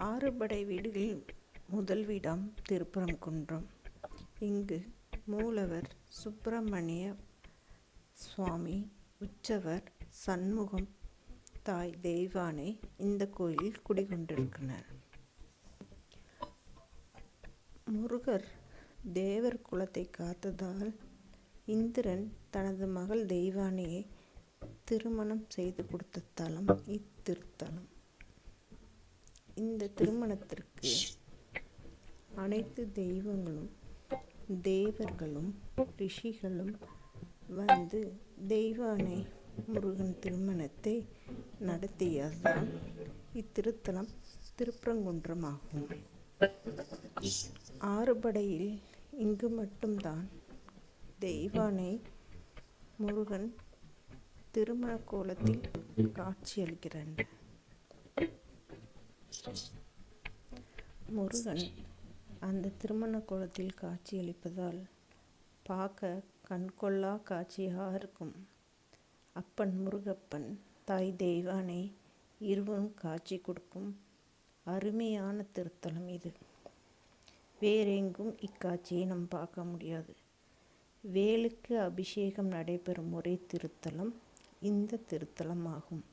ஆறுபடை வீடுகளில் முதல் வீடாம் திருப்பரங்குன்றம். இங்கு மூலவர் சுப்பிரமணிய சுவாமி, உற்சவர் சண்முகம், தாய் தெய்வானை இந்த கோயிலில் குடிகொண்டிருக்கிறார். முருகர் தேவர் குலத்தை காத்ததால் இந்திரன் தனது மகள் தெய்வானையை திருமணம் செய்து கொடுத்த தலம் இத்திருத்தலம். இந்த திருமணத்திற்கு அனைத்து தெய்வங்களும் தேவர்களும் ரிஷிகளும் வந்து தெய்வானை முருகன் திருமணத்தை நடத்தியதால் இத்திருத்தலம் திருப்பரங்குன்றமாகும். ஆறுபடையில் இங்கு மட்டும்தான் தெய்வானை முருகன் திருமண கோலத்தில் காட்சியளிக்கிறார். முருகன் அந்த திருமண கோலத்தில் காட்சியளிப்பதால் பார்க்க கண்கொள்ளா காட்சியாக இருக்கும். அப்பன் முருகப்பன், தாய் தெய்வானை இருவரும் காட்சி கொடுக்கும் அருமையான திருத்தலம் இது. வேறெங்கும் இக்காட்சியை நாம் பார்க்க முடியாது. வேலுக்கு அபிஷேகம் நடைபெறும் ஒரே திருத்தலம் இந்த திருத்தலம் ஆகும்.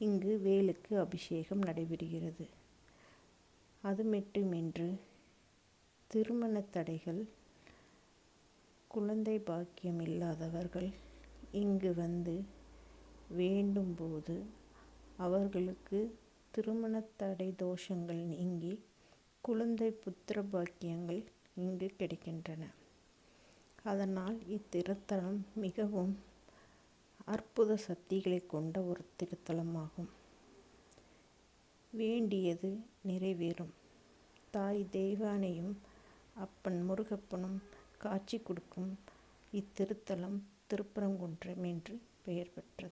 இங்கு வேலுக்கு அபிஷேகம் நடைபெறுகிறது. அது மட்டுமின்றி திருமண தடைகள், குழந்தை பாக்கியம் இல்லாதவர்கள் இங்கு வந்து வேண்டும்போது அவர்களுக்கு திருமண தடை தோஷங்கள் நீங்கி குழந்தை புத்திர பாக்கியங்கள் இங்கு கிடைக்கின்றன. அதனால் இத்திருத்தலம் மிகவும் அற்புத சக்திகளை கொண்ட ஒரு திருத்தலமாகும். வேண்டியது நிறைவேறும். தாய் தெய்வானையும் அப்பன் முருகப்பனும் காட்சி கொடுக்கும் இத்திருத்தலம் திருப்பரங்குன்றம் என்று பெயர் பெற்றது.